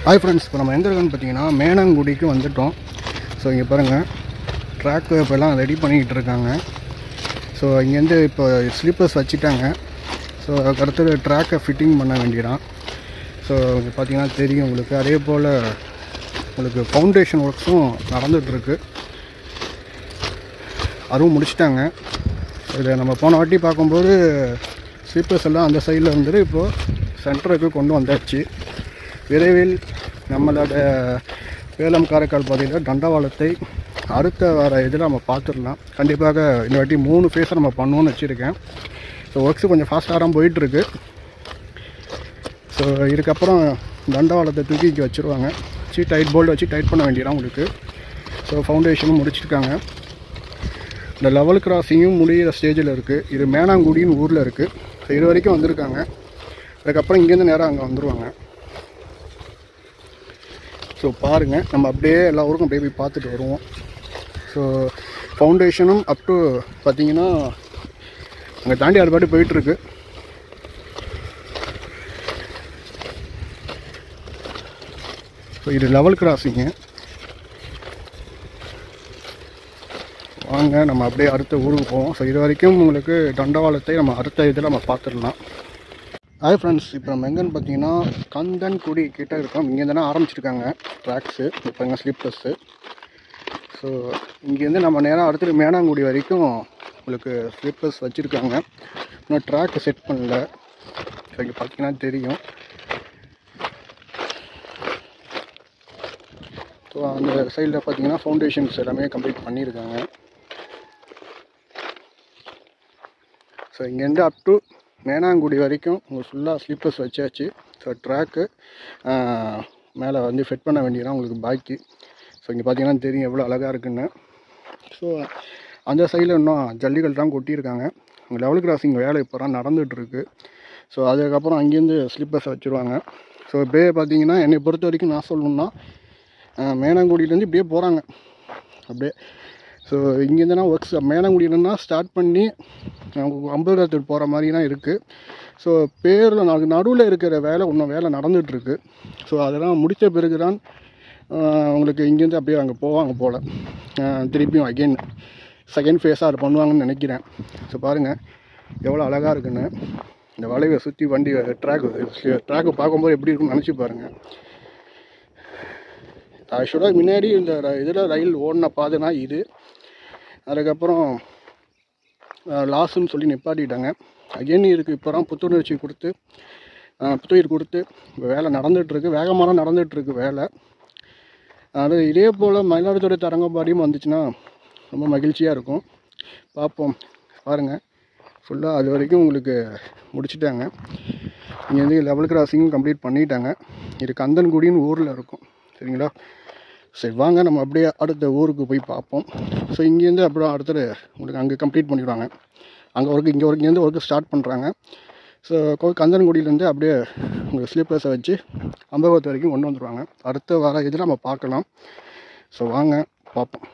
Hi friends, இப்போ நம்ம எங்கே இருக்கோன்னு பார்த்தீங்கன்னா மேனாங்குடிக்கு வந்துவிட்டோம். ஸோ இங்கே பாருங்கள், ட்ராக்கு இப்போல்லாம் ரெடி பண்ணிக்கிட்டு இருக்காங்க. ஸோ இங்கேருந்து இப்போ ஸ்லீப்பர்ஸ் வச்சுட்டாங்க. ஸோ அதுக்கடுத்து ட்ராக்கை ஃபிட்டிங் பண்ண வேண்டியதான். ஸோ இங்கே பார்த்தீங்கன்னா தெரியும் உங்களுக்கு. அதே போல் உங்களுக்கு ஃபவுண்டேஷன் ஒர்க்ஸும் நடந்துகிட்ருக்கு, அதுவும் முடிச்சிட்டாங்க. இதை நம்ம போன வாட்டி பார்க்கும்போது ஸ்லீப்பர்ஸ் எல்லாம் அந்த சைடில் வந்துட்டு இப்போது சென்டருக்கு கொண்டு வந்தாச்சு. விரைவில் நம்மளோட சேலம் காரைக்கால் பகுதியில் தண்டவாளத்தை அடுத்த வர இதில் நம்ம பார்த்துடலாம். கண்டிப்பாக இந்த வாட்டி 3 ஃபேஸை நம்ம பண்ணுவோன்னு வச்சுருக்கேன். ஸோ ஒர்க்ஸு கொஞ்சம் ஃபாஸ்ட்டாக தான் போயிட்டுருக்கு. ஸோ இதுக்கப்புறம் தண்டவாளத்தை தூக்கி இங்கே வச்சுருவாங்க. டைட் போல்டு வச்சு டைட் பண்ண வேண்டியதான் உங்களுக்கு. ஸோ ஃபவுண்டேஷனும் முடிச்சிருக்காங்க. இந்த லெவல் கிராசிங்கும் முடிகிற ஸ்டேஜில் இருக்குது. இது மேனாங்குடின்னு ஊரில் இருக்குது. ஸோ இது வரைக்கும் வந்திருக்காங்க. அதுக்கப்புறம் இங்கேருந்து நேராக அங்கே வந்துடுவாங்க. ஸோ பாருங்கள், நம்ம அப்படியே எல்லா ஊருக்கும் அப்படியே போய் பார்த்துட்டு வருவோம். ஸோ ஃபவுண்டேஷனும் அப் டு பார்த்திங்கன்னா அங்கே தாண்டி அது பாட்டு போயிட்டுருக்கு. ஸோ இது லெவல் கிராசிங்கு. வாங்க நம்ம அப்படியே அடுத்த ஊருக்கு போவோம். ஸோ இது வரைக்கும் உங்களுக்கு தண்டவாளத்தை நம்ம அடுத்த இதில் நம்ம பார்த்துடலாம். ஹாய் ஃப்ரெண்ட்ஸ், இப்போ நம்ம எங்கேன்னு பார்த்தீங்கன்னா கந்தன்குடி கிட்டே இருக்கோம். இங்கேருந்து தானே ஆரம்பிச்சிருக்காங்க ட்ராக்ஸு, இப்போ எங்கள் ஸ்லீப்பர்ஸு. ஸோ இங்கேருந்து நம்ம நேராக அடுத்துட்டு மேனாங்குடி வரைக்கும் உங்களுக்கு ஸ்லீப்பர்ஸ் வச்சுருக்காங்க. இன்னும் ட்ராக்கு செட் பண்ணல. ஸோ இங்கே பார்த்தீங்கன்னா தெரியும். ஸோ அந்த சைடில் பார்த்தீங்கன்னா ஃபவுண்டேஷன்ஸ் எல்லாமே கம்ப்ளீட் பண்ணியிருக்காங்க. ஸோ இங்கேருந்து அப் டு மேனாங்குடி வரைக்கும் உங்களுக்கு ஃபுல்லாக ஸ்லீப்பர்ஸ் வச்சாச்சு. ஸோ ட்ராக்கு மேலே வந்து ஃபிட் பண்ண வேண்டியதான் உங்களுக்கு பாக்கி. ஸோ இங்கே பார்த்தீங்கன்னா தெரியும் எவ்வளோ அழகாக இருக்குன்னு. ஸோ அந்த சைடில் இன்னும் ஜல்லிகள் தான் கொட்டியிருக்காங்க. அங்கே லெவல் கிராசிங் வேலை இப்போ தான் நடந்துகிட்ருக்கு. ஸோ அதுக்கப்புறம் அங்கேருந்து ஸ்லீப்பர்ஸை வச்சுருவாங்க. ஸோ இப்படியே பார்த்தீங்கன்னா என்னை பொறுத்த வரைக்கும் நான் சொல்லணுன்னா மேனாங்குடியிலேருந்து இப்படியே போகிறாங்க அப்படியே. ஸோ இங்கேருந்துனா ஒர்க்ஸ் மேனாங்குடியிலன்னா ஸ்டார்ட் பண்ணி அம்பலத்துக்கு போகிற மாதிரி தான் இருக்குது. ஸோ பேரில் நடுவில் இருக்கிற வேலை இன்னும் வேலை நடந்துகிட்ருக்கு. ஸோ அதெல்லாம் முடித்த பிறகு தான் உங்களுக்கு இங்கேருந்து அப்படியே அங்கே போவாங்க போல். திருப்பியும் அகெயின் செகண்ட் ஃபேஸாக அது பண்ணுவாங்கன்னு நினைக்கிறேன். ஸோ பாருங்கள் எவ்வளோ அழகாக இருக்குன்னு. இந்த வளைவை சுற்றி வண்டி ட்ராக்கு பார்க்கும்போது எப்படி இருக்குன்னு நினச்சி பாருங்கள். ஆக்சுவலாக முன்னாடி இந்த இதில் ரயில் ஓடின பாதைனா இது. அதுக்கப்புறம் லாஸ்ன்னு சொல்லி நிப்பாட்டிட்டாங்க. அகெயின் இருக்குது இப்போ தான் புத்துணர்ச்சி கொடுத்து புத்துயிர் கொடுத்து இப்போ வேலை நடந்துகிட்ருக்கு. வேகமாக தான் நடந்துகிட்ருக்கு வேலை. அது இதே போல் மயிலாடுதுறை தரங்கம்பாடியும் வந்துச்சுன்னா ரொம்ப மகிழ்ச்சியாக இருக்கும். பார்ப்போம். பாருங்கள் ஃபுல்லாக அது வரைக்கும் உங்களுக்கு முடிச்சுட்டாங்க. இங்கேருந்து லெவல் கிராசிங்கும் கம்ப்ளீட் பண்ணிட்டாங்க. இது கந்தன்குடின்னு ஊரில் இருக்கும். சரிங்களா? சரி வாங்க நம்ம அப்படியே அடுத்த ஊருக்கு போய் பார்ப்போம். ஸோ இங்கேருந்து அப்புறம் அடுத்தது உங்களுக்கு அங்கே கம்ப்ளீட் பண்ணிடுவாங்க. அங்கே ஒர்க்கு இங்கேருந்து ஒர்க்கு ஸ்டார்ட் பண்ணுறாங்க. ஸோ கந்தன்குடியிலேருந்து அப்படியே உங்களுக்கு ஸ்லீப்பர்ஸை வச்சு அம்பகத்து வரைக்கும் கொண்டு வந்துடுவாங்க. அடுத்த வர இதில் நம்ம பார்க்கலாம். ஸோ வாங்க பார்ப்போம்.